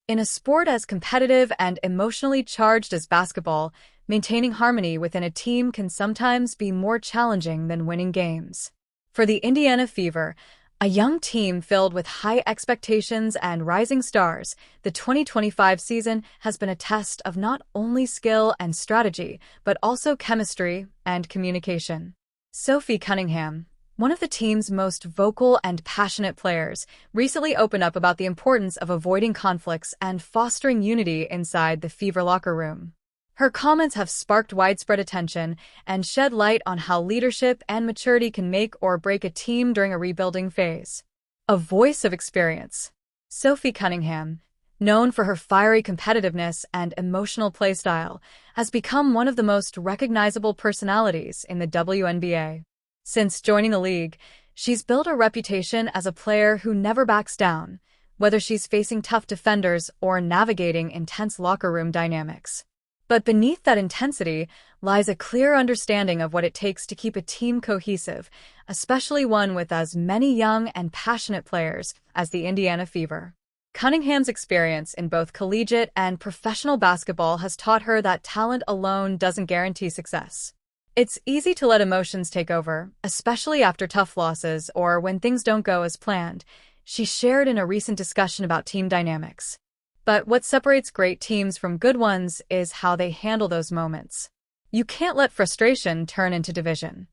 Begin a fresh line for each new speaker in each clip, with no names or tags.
In a sport as competitive and emotionally charged as basketball, maintaining harmony within a team can sometimes be more challenging than winning games. For the Indiana Fever, a young team filled with high expectations and rising stars, the 2025 season has been a test of not only skill and strategy, but also chemistry and communication. Sophie Cunningham, one of the team's most vocal and passionate players, recently opened up about the importance of avoiding conflicts and fostering unity inside the Fever locker room. Her comments have sparked widespread attention and shed light on how leadership and maturity can make or break a team during a rebuilding phase. A voice of experience, Sophie Cunningham, known for her fiery competitiveness and emotional playstyle, has become one of the most recognizable personalities in the WNBA. Since joining the league, she's built a reputation as a player who never backs down, whether she's facing tough defenders or navigating intense locker room dynamics. But beneath that intensity lies a clear understanding of what it takes to keep a team cohesive, especially one with as many young and passionate players as the Indiana Fever. Cunningham's experience in both collegiate and professional basketball has taught her that talent alone doesn't guarantee success. It's easy to let emotions take over, especially after tough losses or when things don't go as planned, she shared in a recent discussion about team dynamics. But what separates great teams from good ones is how they handle those moments. You can't let frustration turn into division.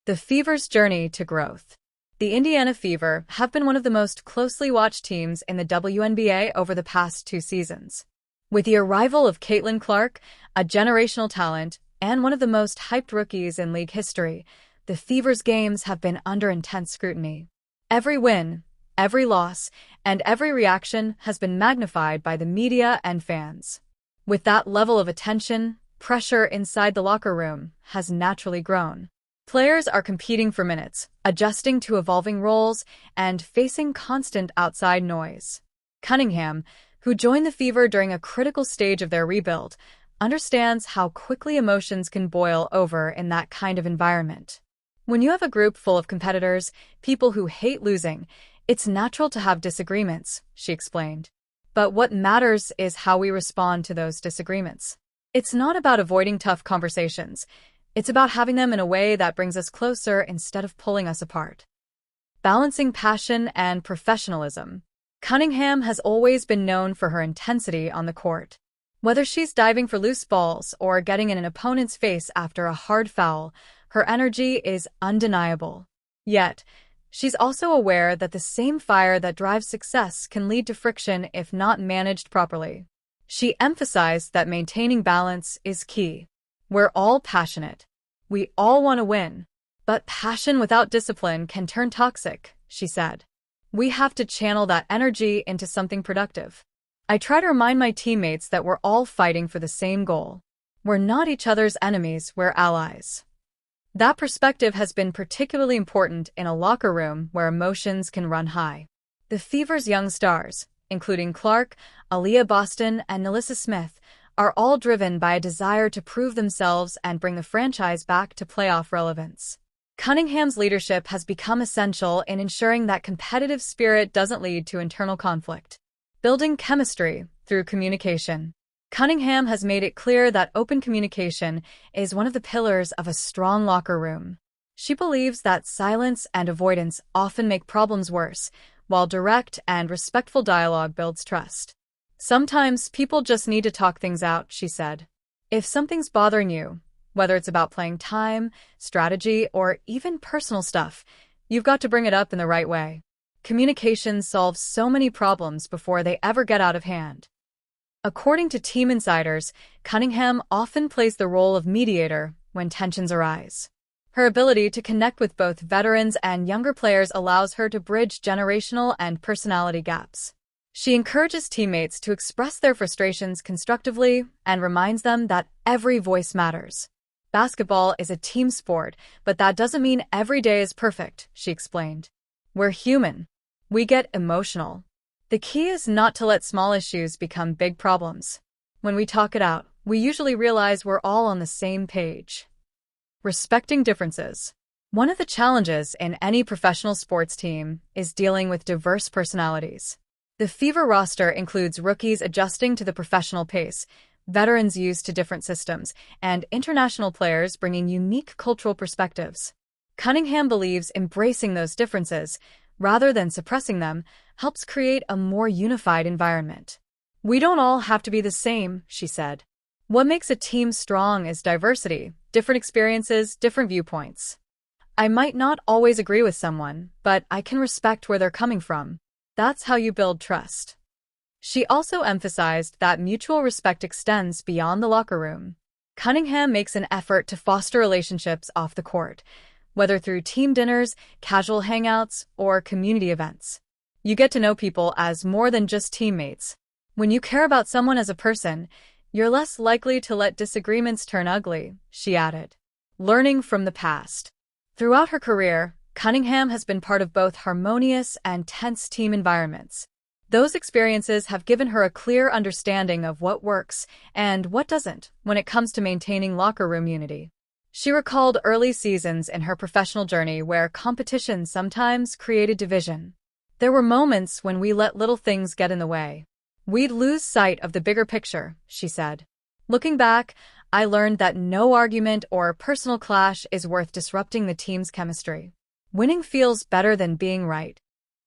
The Fever's journey to growth. The Indiana Fever have been one of the most closely watched teams in the WNBA over the past 2 seasons. With the arrival of Caitlin Clark, a generational talent, and one of the most hyped rookies in league history, the Fever's games have been under intense scrutiny. Every win, every loss, and every reaction has been magnified by the media and fans. With that level of attention, pressure inside the locker room has naturally grown. Players are competing for minutes, adjusting to evolving roles, and facing constant outside noise. Cunningham, who joined the Fever during a critical stage of their rebuild, understands how quickly emotions can boil over in that kind of environment. When you have a group full of competitors, people who hate losing, it's natural to have disagreements, she explained. But what matters is how we respond to those disagreements. It's not about avoiding tough conversations. It's about having them in a way that brings us closer instead of pulling us apart. Balancing passion and professionalism. Cunningham has always been known for her intensity on the court. Whether she's diving for loose balls or getting in an opponent's face after a hard foul, her energy is undeniable. Yet, she's also aware that the same fire that drives success can lead to friction if not managed properly. She emphasized that maintaining balance is key. We're all passionate. We all want to win. But passion without discipline can turn toxic, she said. We have to channel that energy into something productive. I try to remind my teammates that we're all fighting for the same goal. We're not each other's enemies, we're allies. That perspective has been particularly important in a locker room where emotions can run high. The Fever's young stars, including Clark, Aaliyah Boston, and Nalissa Smith, are all driven by a desire to prove themselves and bring the franchise back to playoff relevance. Cunningham's leadership has become essential in ensuring that competitive spirit doesn't lead to internal conflict. Building chemistry through communication. Cunningham has made it clear that open communication is one of the pillars of a strong locker room. She believes that silence and avoidance often make problems worse, while direct and respectful dialogue builds trust. Sometimes people just need to talk things out, she said. If something's bothering you, whether it's about playing time, strategy, or even personal stuff, you've got to bring it up in the right way. Communication solves so many problems before they ever get out of hand. According to team insiders, Cunningham often plays the role of mediator when tensions arise. Her ability to connect with both veterans and younger players allows her to bridge generational and personality gaps. She encourages teammates to express their frustrations constructively and reminds them that every voice matters. Basketball is a team sport, but that doesn't mean every day is perfect, she explained. We're human. We get emotional. The key is not to let small issues become big problems. When we talk it out, we usually realize we're all on the same page. Respecting differences. One of the challenges in any professional sports team is dealing with diverse personalities. The Fever roster includes rookies adjusting to the professional pace, veterans used to different systems, and international players bringing unique cultural perspectives. Cunningham believes embracing those differences, rather than suppressing them, helps create a more unified environment. "We don't all have to be the same," she said. "What makes a team strong is diversity, different experiences, different viewpoints. I might not always agree with someone, but I can respect where they're coming from. That's how you build trust." She also emphasized that mutual respect extends beyond the locker room. Cunningham makes an effort to foster relationships off the court, whether through team dinners, casual hangouts, or community events. You get to know people as more than just teammates. When you care about someone as a person, you're less likely to let disagreements turn ugly, she added. Learning from the past. Throughout her career, Cunningham has been part of both harmonious and tense team environments. Those experiences have given her a clear understanding of what works and what doesn't when it comes to maintaining locker room unity. She recalled early seasons in her professional journey where competition sometimes created division. "There were moments when we let little things get in the way. We'd lose sight of the bigger picture," she said. "Looking back, I learned that no argument or personal clash is worth disrupting the team's chemistry. Winning feels better than being right."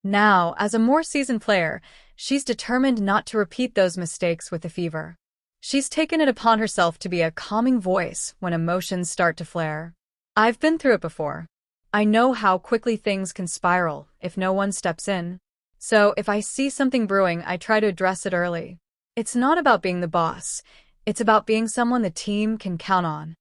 Now, as a more seasoned player, she's determined not to repeat those mistakes with the Fever. She's taken it upon herself to be a calming voice when emotions start to flare. "I've been through it before. I know how quickly things can spiral if no one steps in. So if I see something brewing, I try to address it early. It's not about being the boss. It's about being someone the team can count on."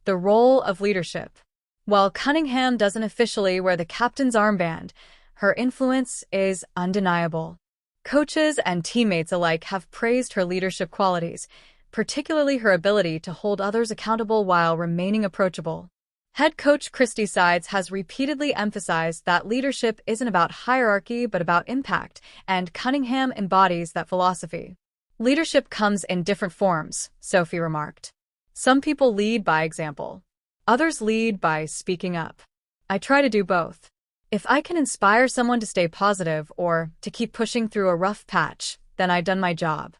The role of leadership. While Cunningham doesn't officially wear the captain's armband, her influence is undeniable. Coaches and teammates alike have praised her leadership qualities, particularly her ability to hold others accountable while remaining approachable. Head coach Christy Sides has repeatedly emphasized that leadership isn't about hierarchy but about impact, and Cunningham embodies that philosophy. "Leadership comes in different forms," Sophie remarked. "Some people lead by example. Others lead by speaking up. I try to do both. If I can inspire someone to stay positive or to keep pushing through a rough patch, then I've done my job."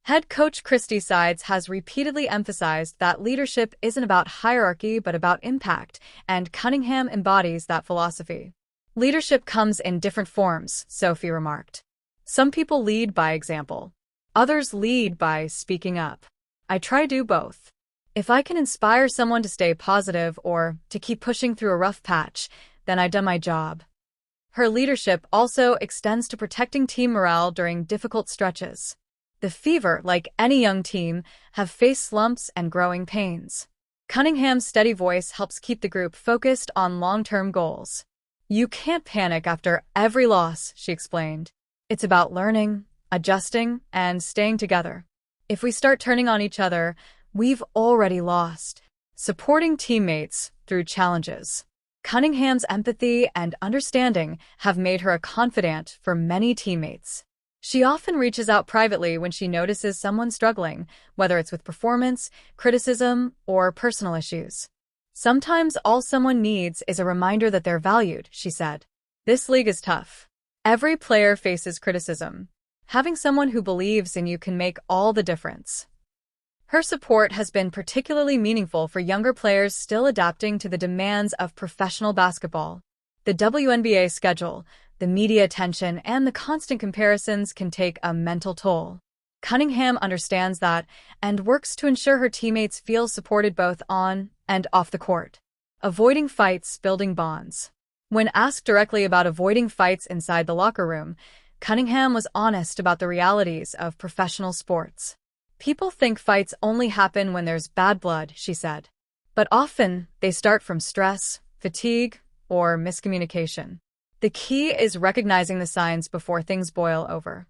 Head coach Christy Sides has repeatedly emphasized that leadership isn't about hierarchy but about impact, and Cunningham embodies that philosophy. "Leadership comes in different forms," Sophie remarked. "Some people lead by example. Others lead by speaking up. I try to do both. If I can inspire someone to stay positive or to keep pushing through a rough patch, then I've done my job." Her leadership also extends to protecting team morale during difficult stretches. The Fever, like any young team, have faced slumps and growing pains. Cunningham's steady voice helps keep the group focused on long-term goals. "You can't panic after every loss," she explained. "It's about learning, adjusting, and staying together. If we start turning on each other, we've already lost." Supporting teammates through challenges. Cunningham's empathy and understanding have made her a confidant for many teammates. She often reaches out privately when she notices someone struggling, whether it's with performance, criticism, or personal issues. "Sometimes all someone needs is a reminder that they're valued," she said. "This league is tough. Every player faces criticism. Having someone who believes in you can make all the difference." Her support has been particularly meaningful for younger players still adapting to the demands of professional basketball. The WNBA schedule, the media attention, and the constant comparisons can take a mental toll. Cunningham understands that and works to ensure her teammates feel supported both on and off the court. Avoiding fights, building bonds. When asked directly about avoiding fights inside the locker room, Cunningham was honest about the realities of professional sports. "People think fights only happen when there's bad blood," she said. "But often, they start from stress, fatigue, or miscommunication. The key is recognizing the signs before things boil over."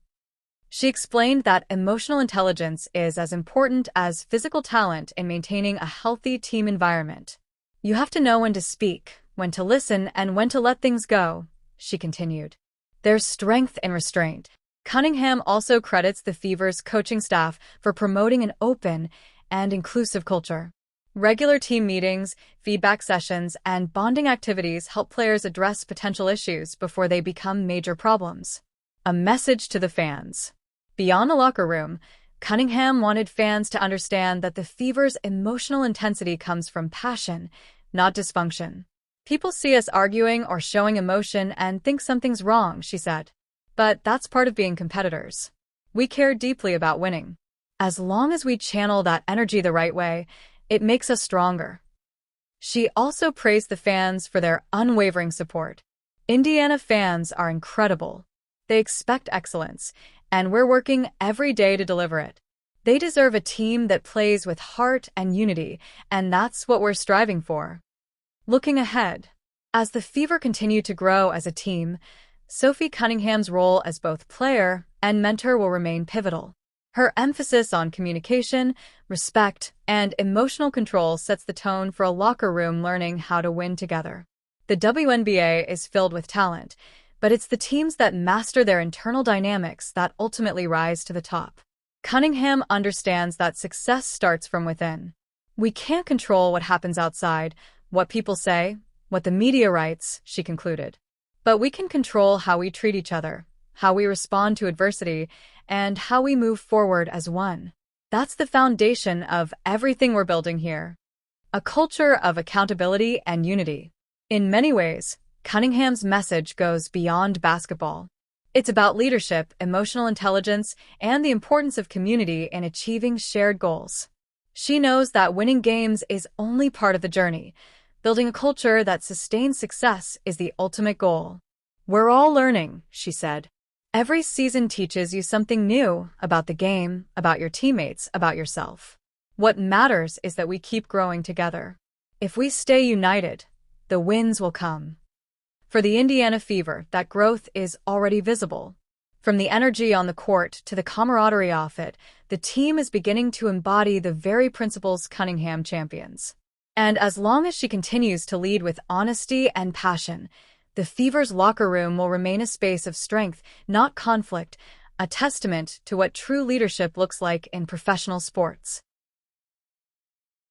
She explained that emotional intelligence is as important as physical talent in maintaining a healthy team environment. "You have to know when to speak, when to listen, and when to let things go," she continued. "There's strength in restraint." Cunningham also credits the Fever's coaching staff for promoting an open and inclusive culture. Regular team meetings, feedback sessions, and bonding activities help players address potential issues before they become major problems. A message to the fans. Beyond the locker room, Cunningham wanted fans to understand that the Fever's emotional intensity comes from passion, not dysfunction. People see us arguing or showing emotion and think something's wrong, she said. But that's part of being competitors. We care deeply about winning. As long as we channel that energy the right way, it makes us stronger. She also praised the fans for their unwavering support. Indiana fans are incredible. They expect excellence, and we're working every day to deliver it. They deserve a team that plays with heart and unity, and that's what we're striving for. Looking ahead, as the Fever continue to grow as a team, Sophie Cunningham's role as both player and mentor will remain pivotal. Her emphasis on communication, respect, and emotional control sets the tone for a locker room learning how to win together. The WNBA is filled with talent, but it's the teams that master their internal dynamics that ultimately rise to the top. Cunningham understands that success starts from within. We can't control what happens outside, what people say, what the media writes, she concluded. But we can control how we treat each other, how we respond to adversity, and how we move forward as one. That's the foundation of everything we're building here. A culture of accountability and unity. In many ways, Cunningham's message goes beyond basketball. It's about leadership, emotional intelligence, and the importance of community in achieving shared goals. She knows that winning games is only part of the journey. Building a culture that sustains success is the ultimate goal. We're all learning, she said. Every season teaches you something new about the game, about your teammates, about yourself. What matters is that we keep growing together. If we stay united, the wins will come. For the Indiana Fever, that growth is already visible. From the energy on the court to the camaraderie off it, the team is beginning to embody the very principles Cunningham champions. And as long as she continues to lead with honesty and passion, the Fever's locker room will remain a space of strength, not conflict, a testament to what true leadership looks like in professional sports.